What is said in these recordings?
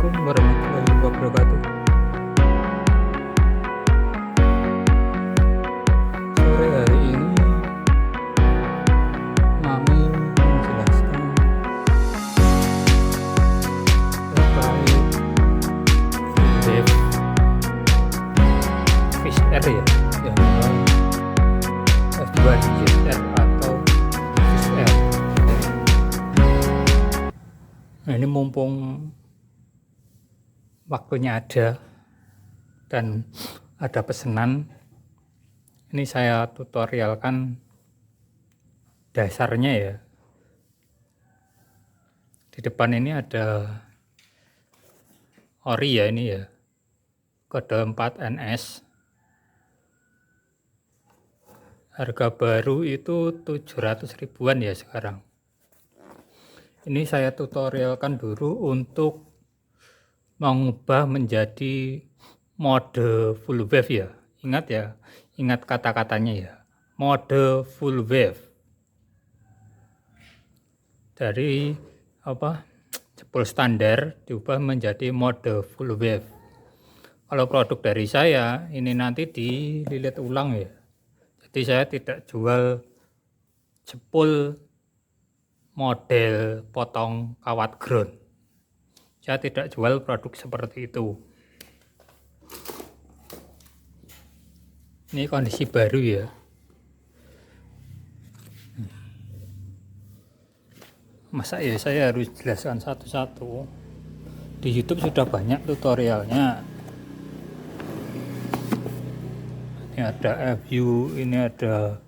Assalamualaikum warahmatullahi wabarakatuh. Sore hari ini Mami menjelaskan terkait wave Fish Air ya, yang F2 DJR atau Fish Air. Nah, ini mumpung waktunya ada dan ada pesanan, ini saya tutorialkan dasarnya ya. Di depan ini ada ori ya, ini ya, kode 4NS. Harga baru itu 700 ribuan ya sekarang. Ini saya tutorialkan dulu untuk mengubah menjadi mode full wave ya. Ingat ya, ingat kata-katanya ya, mode full wave. Dari jebol standar diubah menjadi mode full wave. Kalau produk dari saya ini nanti dililit ulang ya. Jadi saya tidak jual jebol model potong kawat ground. Saya tidak jual produk seperti itu. Ini kondisi baru ya. Masa ya saya harus jelaskan satu-satu. Di YouTube sudah banyak tutorialnya. Ini ada FU, ini ada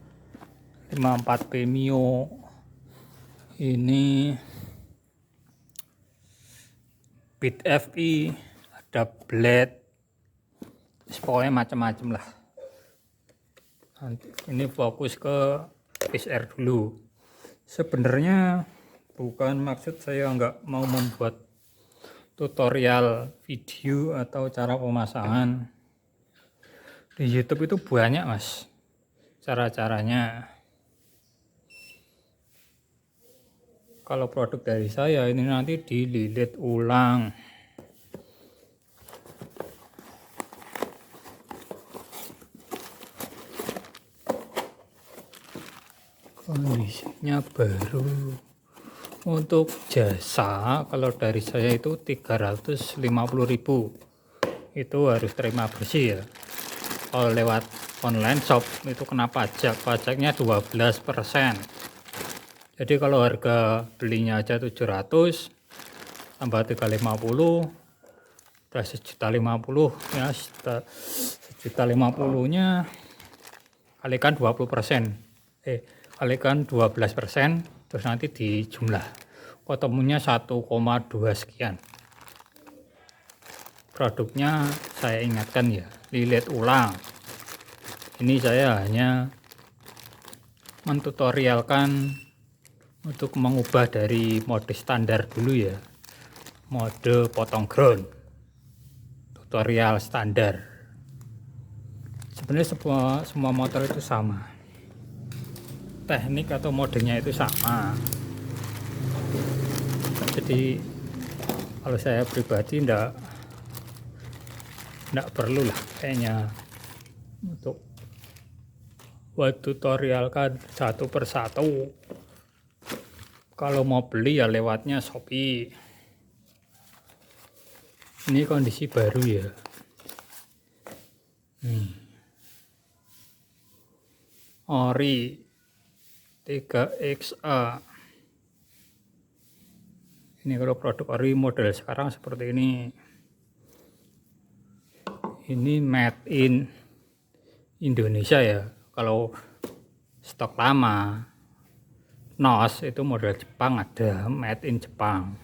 54P Mio, ini Bit FI, ada blade, pokoknya macam-macam lah. Nanti ini fokus ke Fish Air dulu. Sebenarnya bukan maksud saya nggak mau membuat tutorial video atau cara pemasangan. Di YouTube itu banyak mas cara-caranya. Kalau produk dari saya ini nanti dililit ulang. Kondisinya baru. Untuk jasa kalau dari saya itu 350.000. Itu harus terima bersih ya. Kalau lewat online shop itu kena pajak. Pajaknya 12%. Jadi kalau harga belinya aja 700 tambah 350 udah 1.050.000 ya, 1.050.000 nya kalikan 20%, kalikan 12%, terus nanti dijumlah ketemunya 1,2 sekian. Produknya saya ingatkan ya, lilit ulang. Ini saya hanya mentutorialkan untuk mengubah dari mode standar dulu ya, mode potong ground, tutorial standar. Sebenarnya semua motor itu sama, teknik atau modenya itu sama. Jadi kalau saya pribadi enggak perlu lah kayaknya untuk buat tutorialkan satu persatu. Kalau mau beli ya lewatnya Shopee. Ini kondisi baru ya. Ori 3XA. Ini kalau produk ori model sekarang seperti ini. Ini made in Indonesia ya. Kalau stok lama NOS itu model Jepang, ada made in Jepang.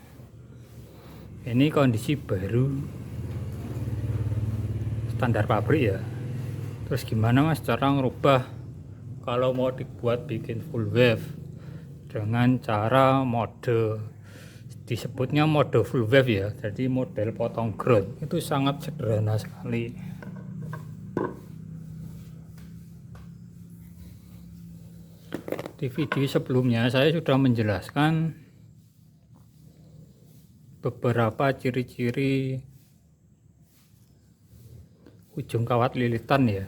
Ini kondisi baru standar pabrik ya. Terus gimana mas cara ngerubah kalau mau dibuat bikin full wave dengan cara mode, disebutnya mode full wave ya, jadi model potong ground. Itu sangat sederhana sekali. Di video sebelumnya saya sudah menjelaskan beberapa ciri-ciri ujung kawat lilitan ya.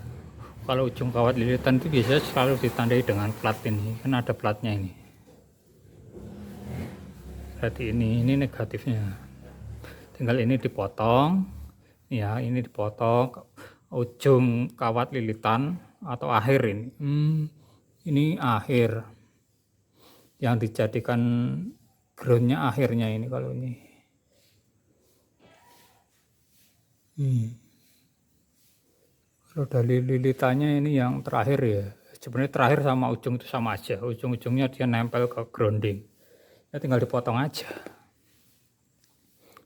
Kalau ujung kawat lilitan itu biasanya selalu ditandai dengan plat ini, kan ada platnya ini. Berarti ini negatifnya. Tinggal ini dipotong, ya ini dipotong ujung kawat lilitan atau akhir ini. Ini akhir yang dijadikan groundnya akhirnya ini kalau ini. Kalau dari lilitannya ini yang terakhir ya, sebenarnya terakhir sama ujung itu sama aja, ujung-ujungnya dia nempel ke grounding, ya tinggal dipotong aja.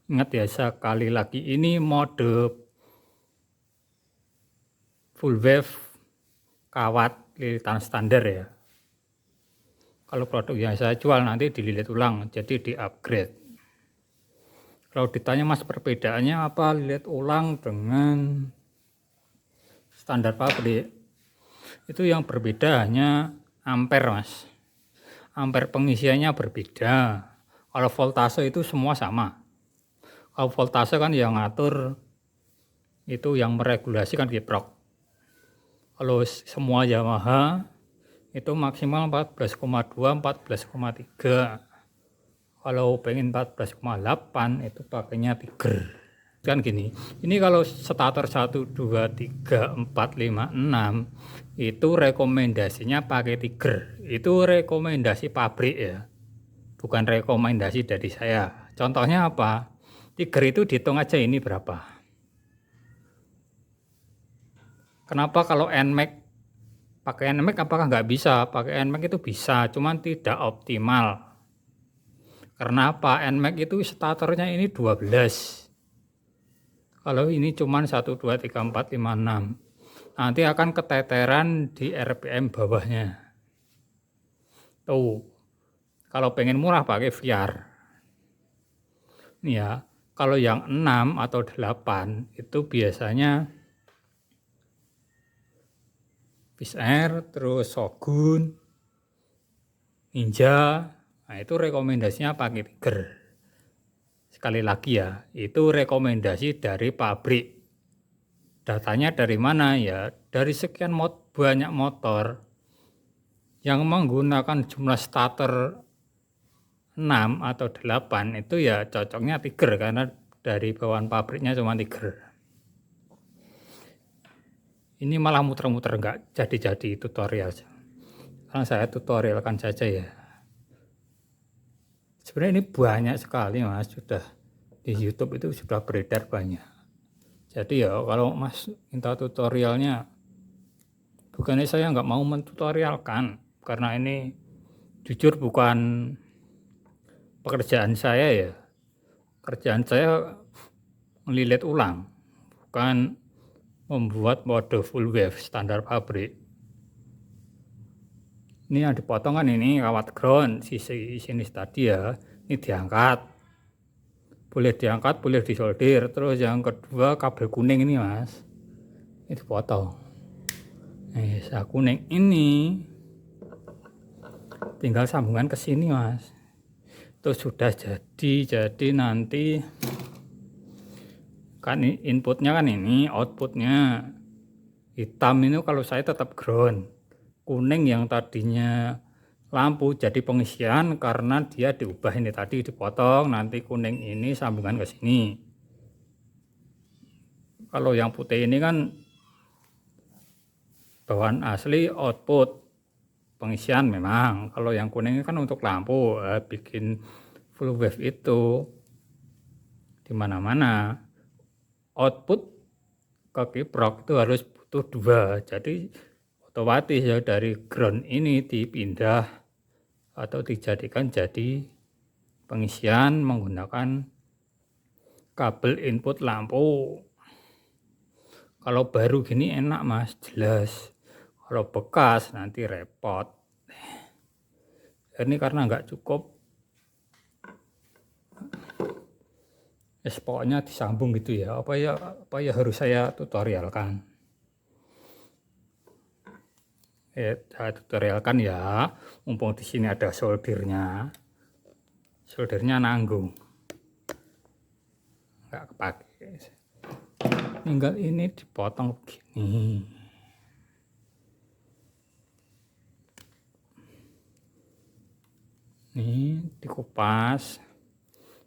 Ingat ya, sekali lagi ini mode full wave kawat lilitan standar ya. Kalau produk yang saya jual nanti dililit ulang, jadi di upgrade. Kalau ditanya mas perbedaannya apa lilit ulang dengan standar pabrik, itu yang berbeda hanya ampere mas. Ampere pengisiannya berbeda. Kalau voltase itu semua sama. Kalau voltase kan yang ngatur, itu yang meregulasi kan kiprok. Kalau semua Yamaha itu maksimal 14,2, 14,3. Kalau pengen 14,8 itu pakainya Tiger. Kan gini, ini kalau starter 1, 2, 3, 4, 5, 6 itu rekomendasinya pakai Tiger. Itu rekomendasi pabrik ya, bukan rekomendasi dari saya. Contohnya apa? Tiger itu dihitung aja ini berapa. Kenapa kalau NMAX pakai NMAX apakah nggak bisa? Pakai NMAX itu bisa, cuman tidak optimal. Karena apa? NMAX itu starternya ini 12. Kalau ini cuma 1, 2, 3, 4, 5, 6. Nanti akan keteteran di RPM bawahnya. Tuh. Kalau pengen murah pakai VR. Nih ya, kalau yang 6 atau 8 itu biasanya Fish Air, terus Shogun, Ninja. Nah, itu rekomendasinya pakai Tiger. Sekali lagi ya, itu rekomendasi dari pabrik. Datanya dari mana ya? Dari sekian banyak motor yang menggunakan jumlah starter 6 atau 8 itu ya cocoknya Tiger karena dari bawaan pabriknya cuma Tiger. Ini malah muter-muter nggak jadi-jadi tutorial. Karena saya tutorialkan saja ya. Sebenarnya ini banyak sekali mas, sudah di YouTube itu sudah beredar banyak. Jadi ya kalau mas minta tutorialnya, bukannya saya nggak mau mentutorialkan, karena ini jujur bukan pekerjaan saya ya. Kerjaan saya melilit ulang, bukan membuat mode full wave standar pabrik. Ini yang dipotong kan ini kawat ground, sisi sini tadi ya, ini diangkat. Boleh diangkat, boleh disolder. Terus yang kedua kabel kuning ini mas, ini dipotong. Nah, kuning ini tinggal sambungan ke sini mas. Itu sudah jadi nanti kan inputnya kan ini, outputnya hitam ini kalau saya tetap ground. Kuning yang tadinya lampu jadi pengisian karena dia diubah ini tadi dipotong, nanti kuning ini sambungan ke sini. Kalau yang putih ini kan bawaan asli output pengisian memang. Kalau yang kuning ini kan untuk lampu, bikin full wave itu di mana-mana output ke kiprok itu harus butuh 2. Jadi otomatis ya dari ground ini dipindah atau dijadikan jadi pengisian menggunakan kabel input lampu. Kalau baru gini enak mas, jelas. Kalau bekas nanti repot. Ini karena nggak cukup, pokoknya disambung gitu ya. Apa ya harus saya tutorialkan. Saya tutorialkan ya, mumpung di sini ada soldernya nanggung. tinggal ini dipotong begini. Ini dikupas.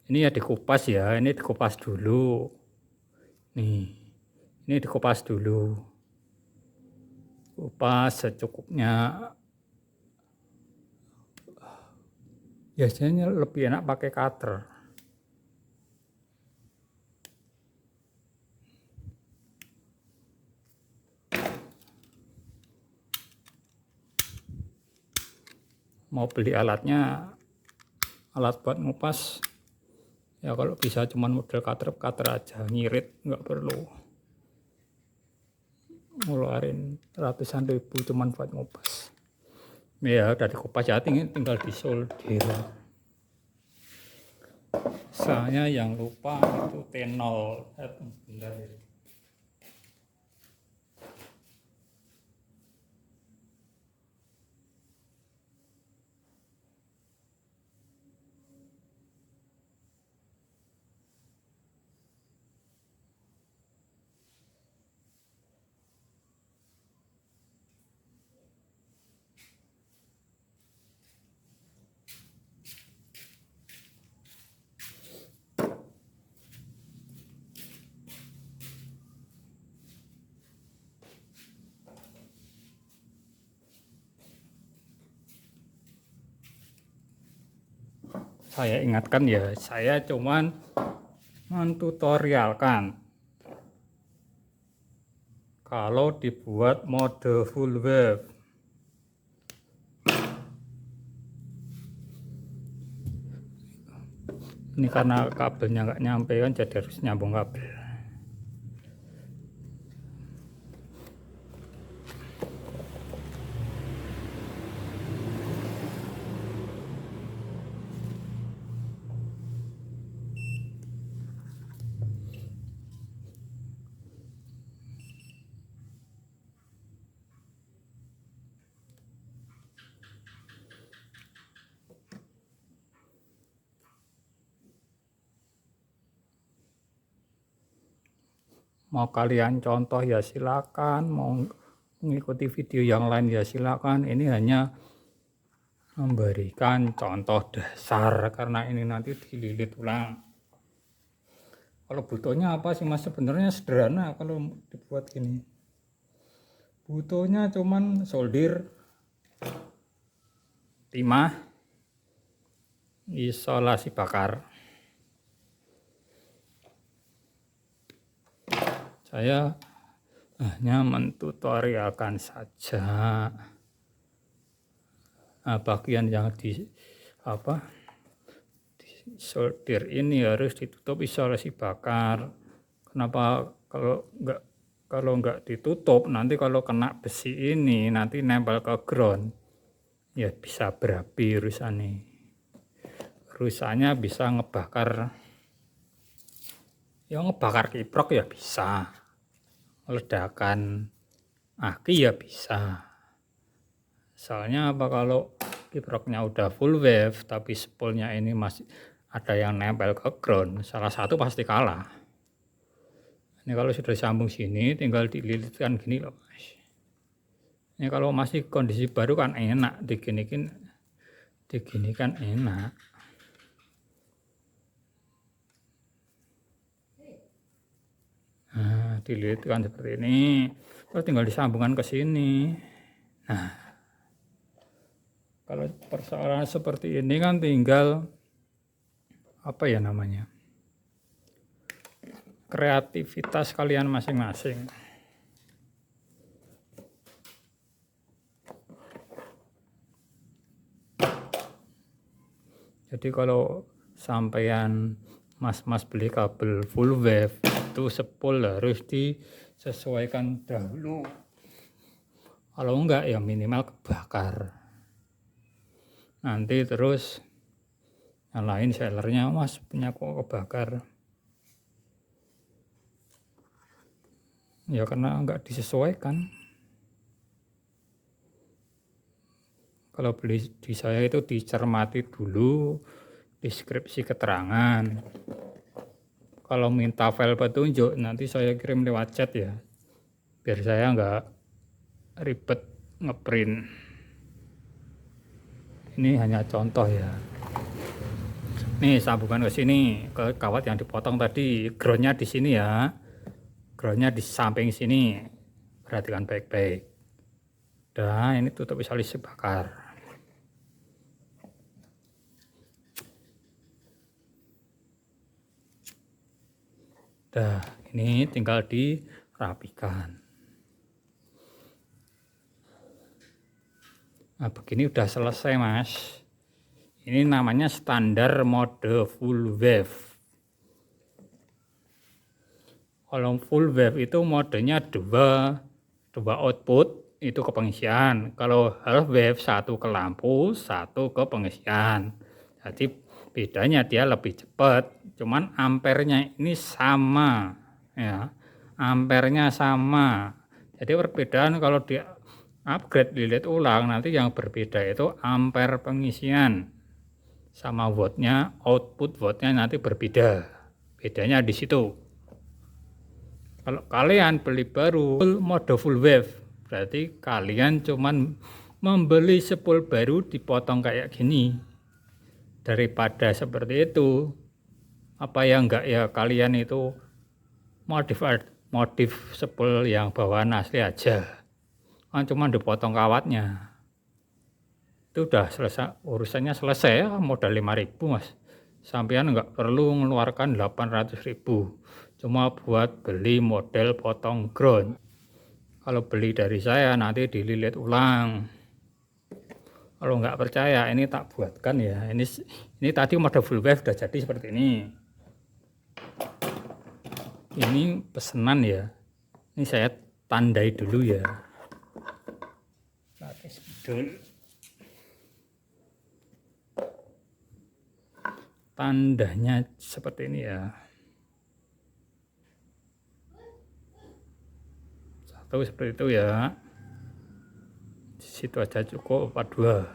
Ini ya dikupas ya, ini dikupas dulu. Nih, ini dikupas dulu. Kupas secukupnya. Biasanya lebih enak pakai cutter. Mau beli alatnya, alat buat ngupas ya kalau bisa cuman model cutter aja, ngirit nggak perlu ngeluarin ratusan ribu cuman buat ngupas. Ya udah dikupas ya, tinggal disolder. Saya yang lupa itu T0 bentar ya. Saya ingatkan ya, saya cuman mentutorialkan kalau dibuat mode full wave. Ini karena kabelnya nggak nyampe kan, jadi harus nyambung kabel. Mau kalian contoh ya silakan, mau mengikuti video yang lain ya silakan. Ini hanya memberikan contoh dasar karena ini nanti dililit ulang. Kalau butuhnya apa sih Mas? Sebenarnya sederhana kalau dibuat gini. Butuhnya cuman solder, timah, isolasi bakar. Saya hanya mentutorialkan saja. Nah, bagian yang di solder ini harus ditutup isolasi bakar. Kenapa kalau nggak ditutup, nanti kalau kena besi ini nanti nempel ke ground ya bisa berapi urusannya. Rusaknya bisa ngebakar, ya ngebakar kiprok ya bisa, ledakan aki ya bisa. Soalnya apa, kalau kiproknya udah full wave tapi spoolnya ini masih ada yang nempel ke ground, salah satu pasti kalah. Ini kalau sudah disambung sini tinggal dililitkan gini loh Mas. Ini kalau masih kondisi baru kan enak, diginikan enak. Nah, dililitkan seperti ini, terus tinggal disambungkan ke sini. Nah, kalau persoalan seperti ini kan tinggal apa ya namanya, kreativitas kalian masing-masing. Jadi kalau sampean mas-mas beli kabel full wave itu spool harus disesuaikan dahulu. Kalau enggak ya minimal kebakar. Nanti terus nyalain sellernya, Mas punya kok kebakar. Ya karena enggak disesuaikan. Kalau beli di saya itu dicermati dulu deskripsi keterangan. kalau minta file petunjuk nanti saya kirim lewat chat ya, biar saya nggak ribet ngeprint. Ini hanya contoh ya. Nih sambungan ke sini, ke kawat yang dipotong tadi, groundnya di sini ya, groundnya di samping sini, perhatikan baik-baik. Dan ini tutup isolasi bakar. Dah, ini tinggal dirapikan. Nah, begini udah selesai, Mas. Ini namanya standar mode full wave. Kalau full wave itu modenya dua output, itu ke pengisian. Kalau half wave, satu ke lampu, satu ke pengisian. Jadi bedanya dia lebih cepat, cuman ampernya ini sama ya, ampernya sama. Jadi perbedaan kalau di upgrade dilihat ulang, nanti yang berbeda itu ampere pengisian sama wattnya, output wattnya nanti berbeda, bedanya di situ. Kalau kalian beli baru mode full wave, berarti kalian cuman membeli spool baru dipotong kayak gini. Daripada seperti itu, apa yang enggak ya kalian itu modif spool yang bawaan asli aja, kan cuma dipotong kawatnya, itu udah selesai, urusannya selesai ya. Modal 5.000 Mas, sampean enggak perlu mengeluarkan 800.000 cuma buat beli model potong ground. Kalau beli dari saya nanti dililit ulang. Kalau nggak percaya, ini tak buatkan ya. Ini tadi mode full wave udah jadi seperti ini. Ini pesanan ya. Ini saya tandai dulu ya. Pakai spidol. Tandanya seperti ini ya. Satu seperti itu ya. Situ aja cukup, 42,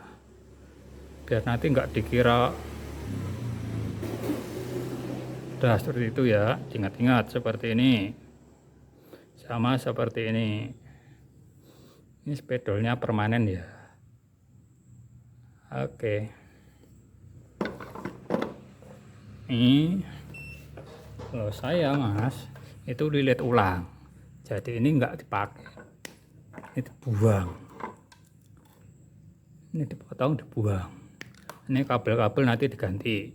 biar nanti nggak dikira. Udah seperti itu ya, ingat-ingat seperti ini, sama seperti ini. Ini spidolnya permanen ya. Oke, ini kalau saya Mas itu dilihat ulang, jadi ini nggak dipakai, ini dibuang. Ini dipotong, dibuang. Ini kabel-kabel nanti diganti.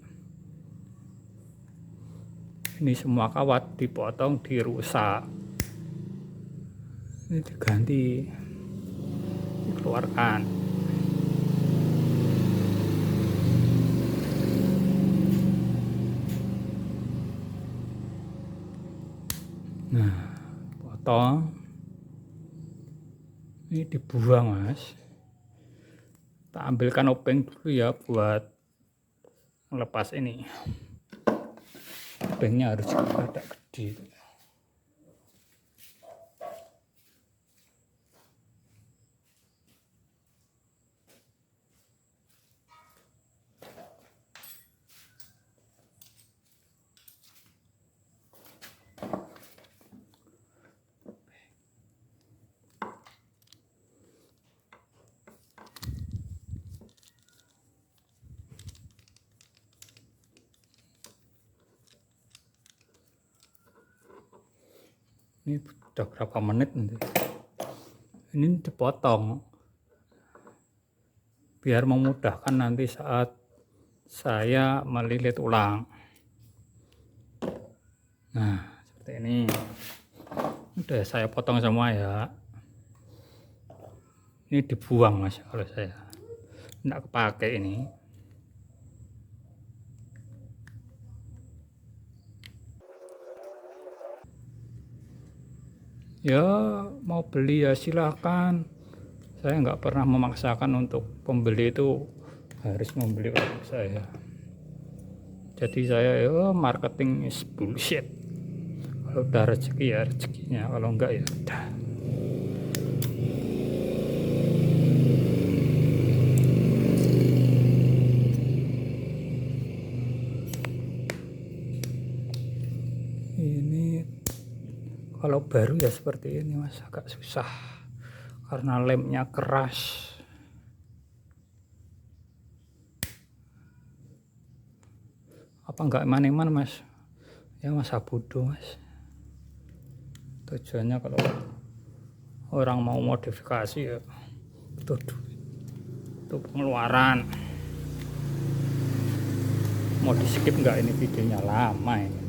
Ini semua kawat dipotong, dirusak. Ini diganti, dikeluarkan. Nah, potong. Ini dibuang Mas. Tak ambilkan obeng dulu ya buat melepas ini. Obengnya harus agak gede. Ini udah berapa menit nanti. Ini dipotong biar memudahkan nanti saat saya melilit ulang. Nah, seperti ini. Udah saya potong semua ya. Ini dibuang Mas kalau saya. Enggak kepake ini. Ya mau beli ya silahkan, saya nggak pernah memaksakan untuk pembeli itu harus membeli produk saya. Jadi saya ya marketing is bullshit. Kalau udah rezeki ya rezekinya, kalau enggak ya udah. Ini kalau baru ya seperti ini mas, agak susah karena lemnya keras. Apa enggak eman-eman mas? Ya masa bodoh mas. Tujuannya kalau orang mau modifikasi ya itu pengeluaran. Mau di skip enggak ini videonya, lama ini.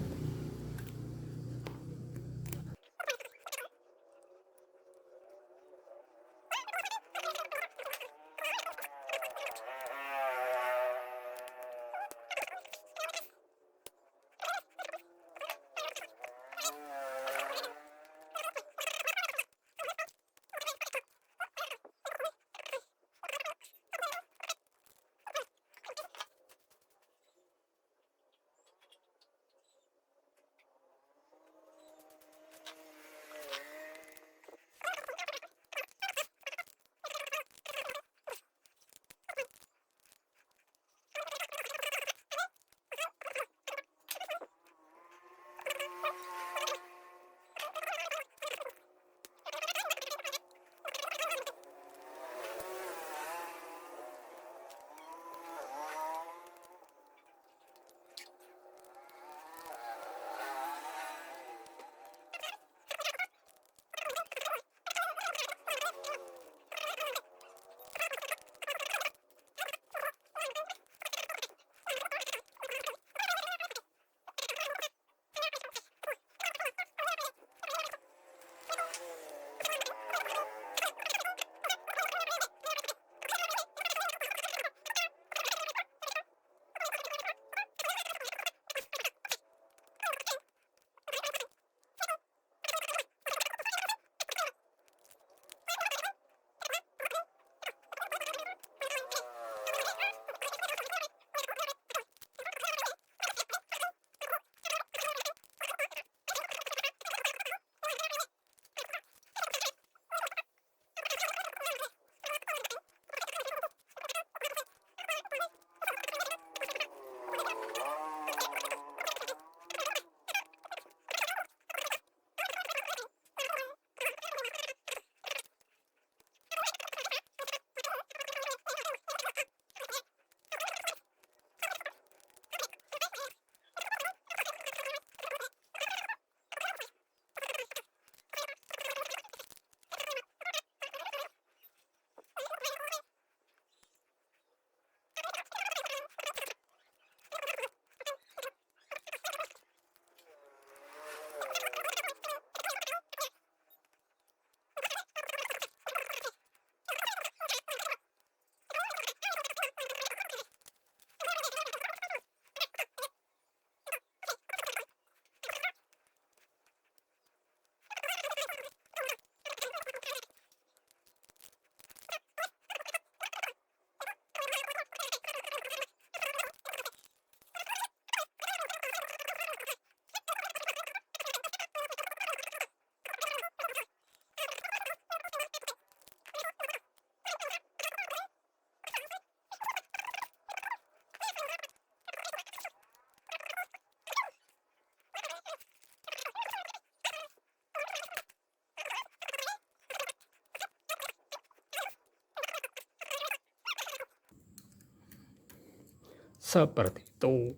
Seperti itu.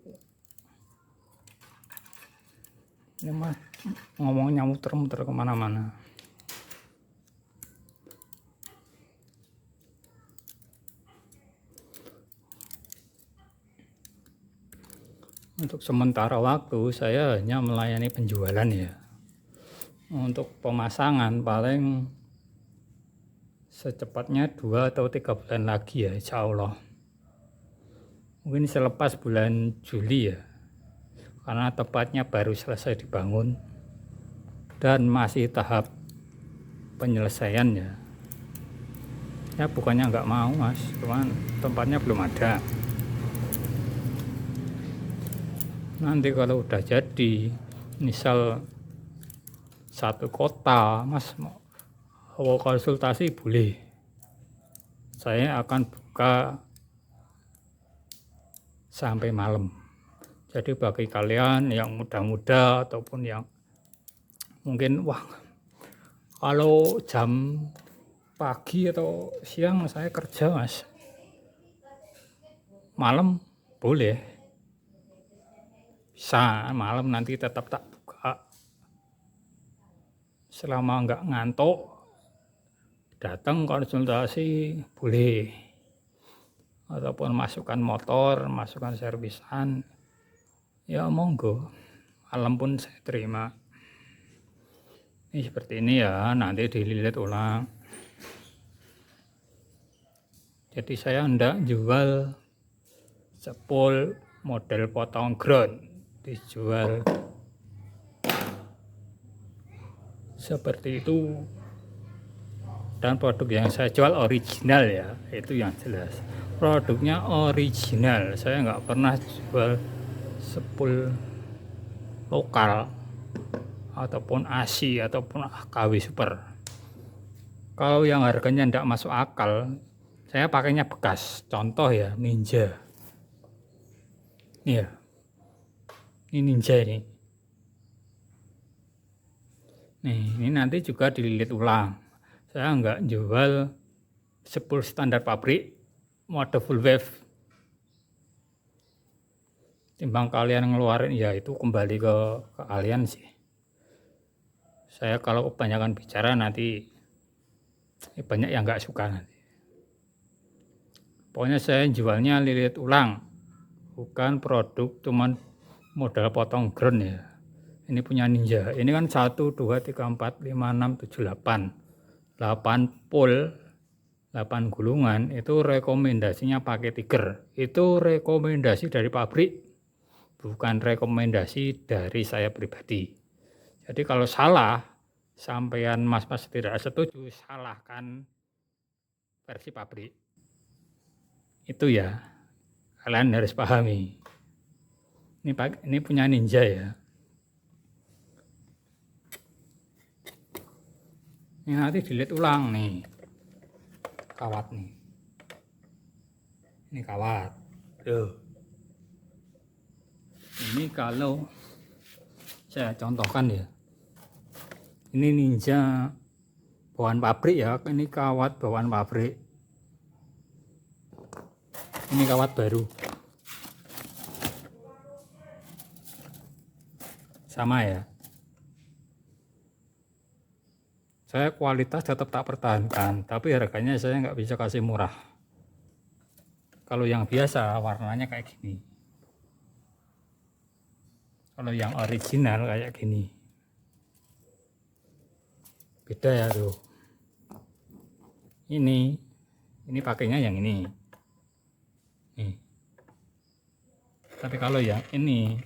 Ini mah ngomongnya muter-muter kemana-mana. Untuk sementara waktu saya hanya melayani penjualan ya. Untuk pemasangan paling secepatnya 2 atau 3 bulan lagi ya, insya Allah. Mungkin selepas bulan Juli ya, karena tempatnya baru selesai dibangun dan masih tahap penyelesaian ya. Ya bukannya nggak mau mas, cuman tempatnya belum ada. Nanti kalau udah jadi, misal satu kota, mas mau konsultasi boleh. Saya akan buka sampai malam. Jadi bagi kalian yang muda-muda ataupun yang mungkin wah kalau jam pagi atau siang saya kerja mas, malam boleh, bisa malam nanti tetap tak buka selama nggak ngantuk, datang konsultasi boleh, ataupun masukkan motor, masukkan servisan, ya monggo, malam pun saya terima. Ini seperti ini ya, nanti dililit ulang. Jadi saya hendak jual sepul model potong ground, dijual seperti itu. Dan produk yang saya jual original ya, itu yang jelas. Produknya original, saya nggak pernah jual sepul lokal ataupun ASI ataupun KW Super. Kalau yang harganya tidak masuk akal, saya pakainya bekas. Contoh ya, Ninja. Iya, ini Ninja ini. Nih, ini nanti juga dililit ulang. Saya nggak jual sepul standar pabrik mode full wave. Timbang kalian ngeluarin ya itu kembali ke kalian sih. Saya kalau kebanyakan bicara nanti banyak yang nggak suka nanti. Pokoknya saya jualnya lilit ulang, bukan produk cuman modal potong ground ya. Ini punya Ninja. Ini kan 1, 2, 3, 4, 5, 6, 7, 8. 8 pol, 8 gulungan itu rekomendasinya pakai Tiger. Itu rekomendasi dari pabrik, bukan rekomendasi dari saya pribadi. Jadi kalau salah, sampean mas-mas tidak setuju, salahkan versi pabrik. Itu ya, kalian harus pahami. Ini punya Ninja ya. Ini nanti dilihat ulang nih, kawat nih. Ini kawat. Tuh. Ini kalau saya contohkan ya. Ini Ninja bawaan pabrik ya. Ini kawat bawaan pabrik. Ini kawat baru. Sama ya. Saya kualitas tetap tak pertahankan, tapi harganya saya nggak bisa kasih murah. Kalau yang biasa warnanya kayak gini. Kalau yang original kayak gini. Beda ya tuh. Ini pakainya yang ini. Nih. Tapi kalau yang ini,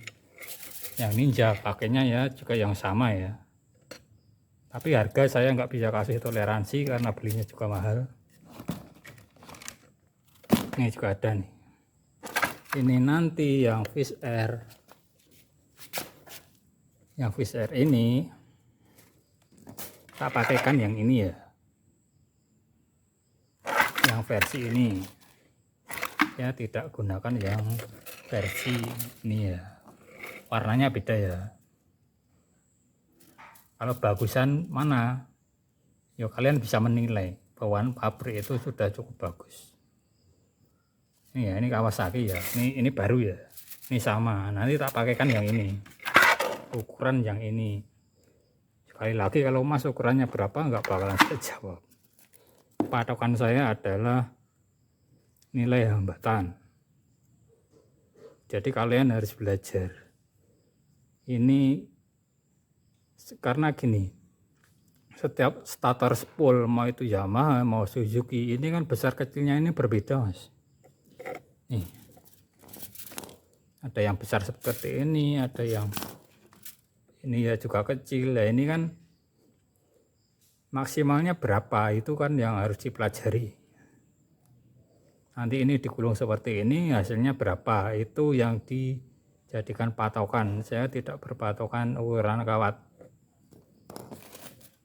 yang Ninja pakainya ya juga yang sama ya. Tapi harga saya nggak bisa kasih toleransi karena belinya juga mahal. Ini juga ada nih. Ini nanti yang Fish Air. Yang Fish Air ini tak pakaikan yang ini ya. Yang versi ini. Ya tidak gunakan yang versi ini ya. Warnanya beda ya. Kalau bagusan mana, ya kalian bisa menilai bawaan pabrik itu sudah cukup bagus. Ini ya, ini Kawasaki ya, ini baru ya, ini sama. Nanti tak pakaikan yang ini, ukuran yang ini. Sekali lagi kalau mas ukurannya berapa nggak bakalan saya jawab. Patokan saya adalah nilai hambatan. Jadi kalian harus belajar. Ini karena gini, setiap starter spool mau itu Yamaha mau Suzuki ini kan besar kecilnya ini berbeda mas. Nih ada yang besar seperti ini, ada yang ini ya juga kecil. Nah ini kan maksimalnya berapa itu kan yang harus dipelajari. Nanti ini digulung seperti ini hasilnya berapa, itu yang dijadikan patokan. Saya tidak berpatokan ukuran kawat.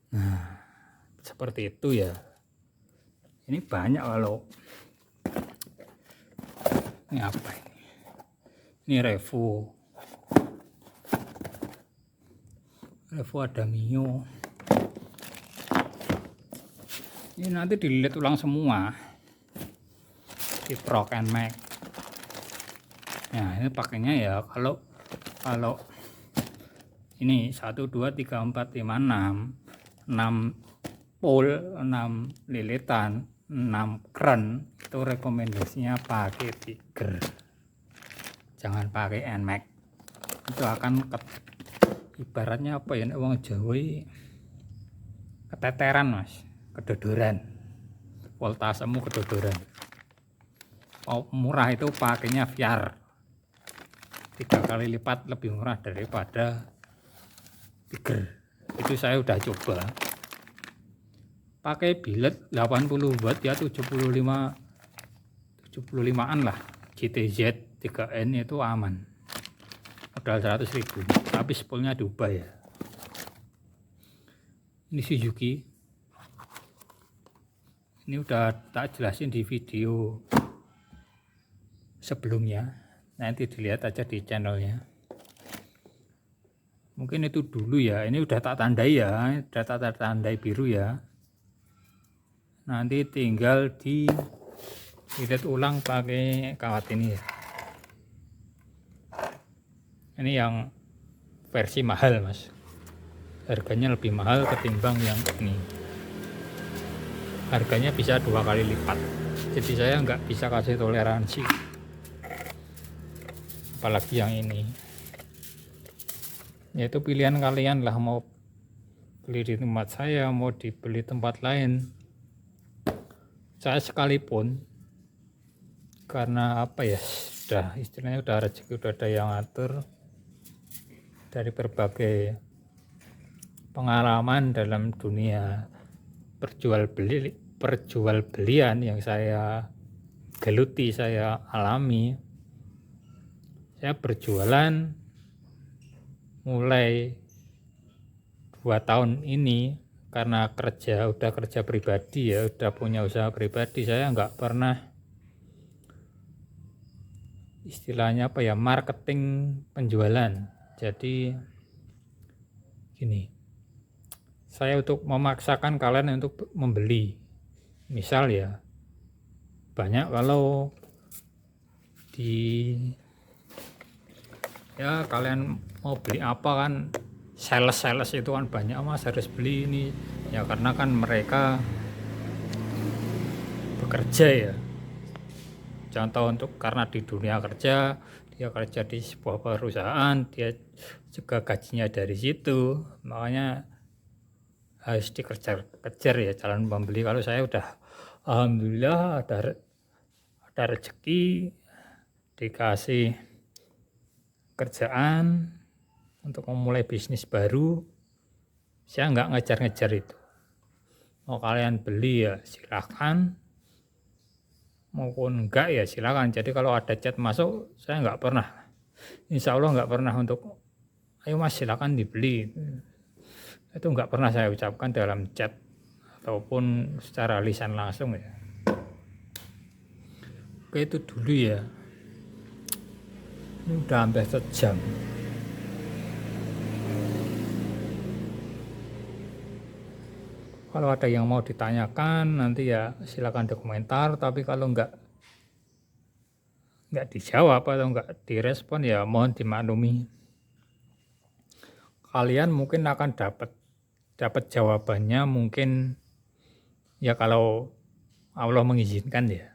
Nah, seperti itu ya. Ini banyak kalau ini apa ini? Ini Revo. Revo ada Mio. Ini nanti dililit ulang semua di Pro and Mac. Nah ini pakainya ya kalau ini 1 2 3 4 5 6 pole, 6 lilitan, 6 kren, itu rekomendasinya pakai Tiger, jangan pakai NMAX. Itu akan ibaratnya apa ya, wong Jawa keteteran mas, kedodoran, voltasemu kedodoran. Murah itu pakainya VR 3 kali lipat lebih murah daripada Tiger. Itu saya udah coba pakai billet 80 watt ya, 75an lah, GTZ 3N itu aman, modal 100.000, tapi spoolnya diubah ya. Ini Suzuki, ini udah tak jelasin di video sebelumnya, nanti dilihat aja di channelnya. Mungkin itu dulu ya, ini udah tak tandai ya, udah tak tandai biru ya. Nanti tinggal dilihat ulang pakai kawat ini ya. Ini yang versi mahal mas, harganya lebih mahal ketimbang yang ini, harganya bisa 2 kali lipat. Jadi saya nggak bisa kasih toleransi, apalagi yang ini. Yaitu pilihan kalian lah, mau beli di tempat saya, mau dibeli tempat lain. Saya sekalipun, karena apa ya, sudah istilahnya udah rezeki, udah ada yang ngatur. Dari berbagai pengalaman dalam dunia perjualbelian yang saya geluti, saya alami, saya berjualan mulai 2 tahun ini karena udah kerja pribadi ya, udah punya usaha pribadi. Saya nggak pernah istilahnya apa ya, marketing penjualan. Jadi gini, saya untuk memaksakan kalian untuk membeli, misal ya banyak kalau ya kalian mau beli apa kan, sales itu kan banyak, mas harus beli ini ya, karena kan mereka bekerja ya. Contoh karena di dunia kerja, dia kerja di sebuah perusahaan, dia juga gajinya dari situ, makanya harus dikejar ya calon pembeli. Kalau saya udah alhamdulillah ada rezeki, dikasih kerjaan untuk memulai bisnis baru, saya nggak ngejar-ngejar itu. Mau kalian beli ya silahkan, maupun enggak ya silakan. Jadi kalau ada chat masuk, saya nggak pernah, insya Allah nggak pernah untuk ayo mas silakan dibeli, itu nggak pernah saya ucapkan dalam chat ataupun secara lisan langsung ya. Oke, itu dulu ya, ini udah hampir sejam. Kalau ada yang mau ditanyakan nanti ya silakan di komentar, tapi kalau nggak dijawab atau nggak direspon ya mohon dimaklumi. Kalian mungkin akan dapat jawabannya mungkin ya kalau Allah mengizinkan ya,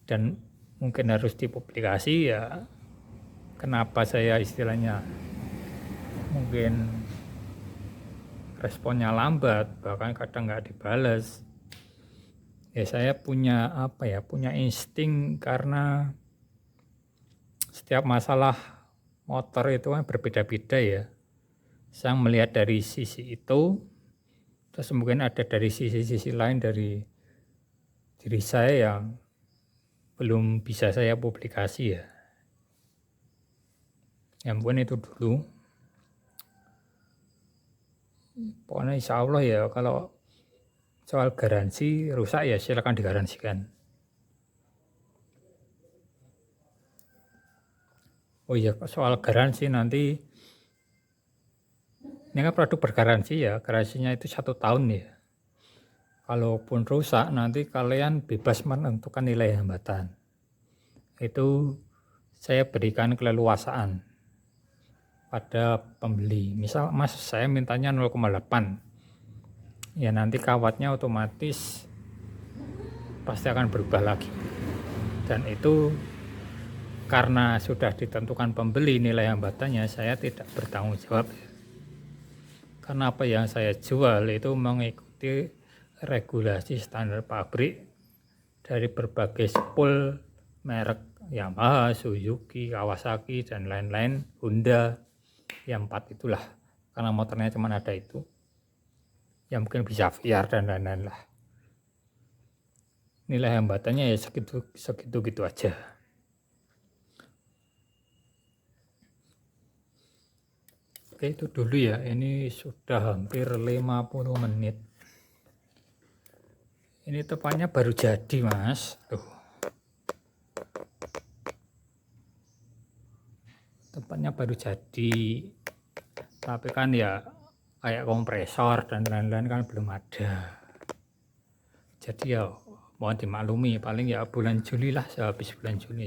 dan mungkin harus dipublikasi ya. Kenapa saya istilahnya mungkin responnya lambat, bahkan kadang nggak dibalas ya. Saya punya apa ya, punya insting, karena setiap masalah motor itu kan berbeda-beda ya. Saya melihat dari sisi itu, terus mungkin ada dari sisi lain dari diri saya yang belum bisa saya publikasi ya. Ya mungkin itu dulu. Pokoknya insya Allah ya, kalau soal garansi rusak ya silakan digaransikan. Oh iya, soal garansi nanti Ini kan produk bergaransi ya, garansinya itu 1 tahun ya. Kalaupun rusak nanti kalian bebas menentukan nilai hambatan. Itu saya berikan keleluasaan pada pembeli. Misal mas saya mintanya 0,8, ya nanti kawatnya otomatis pasti akan berubah lagi. Dan itu karena sudah ditentukan pembeli nilai hambatannya, saya tidak bertanggung jawab. Karena apa yang saya jual itu mengikuti regulasi standar pabrik dari berbagai spool merek Yamaha, Suzuki, Kawasaki, dan lain-lain, Honda, yang 4 itulah. Karena motornya cuma ada itu, ya mungkin bisa VR dan lain-lain lah. Nilai hambatannya ya segitu-gitu aja. Oke, itu dulu ya. Ini sudah hampir 50 menit. Ini tepatnya baru jadi, Mas. Tuh. Tepatnya baru jadi. Tapi kan ya kayak kompresor dan lain-lain kan belum ada. Jadi ya mohon dimaklumi, paling ya bulan Juli lah, sehabis bulan Juni.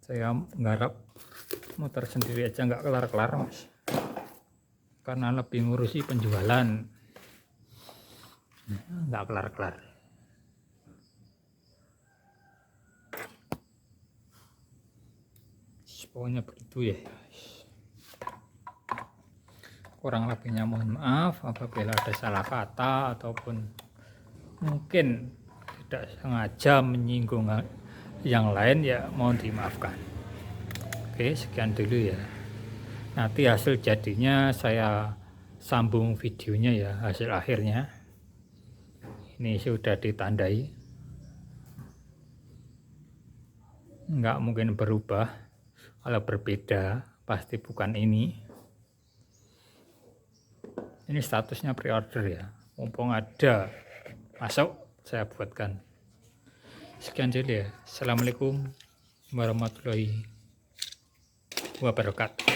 Saya nggarap motor sendiri aja nggak kelar-kelar, Mas, karena lebih ngurusi penjualan, nggak kelar-kelar. Pokoknya begitu ya. Kurang lebihnya mohon maaf apabila ada salah kata ataupun mungkin tidak sengaja menyinggung yang lain, ya mohon dimaafkan. Oke, sekian dulu ya. Nanti hasil jadinya saya sambung videonya ya, hasil akhirnya. Ini sudah ditandai, nggak mungkin berubah. Kalau berbeda pasti bukan ini. Ini statusnya pre-order ya, mumpung ada masuk saya buatkan. Sekian dulu ya. Assalamualaikum warahmatullahi wabarakatuh.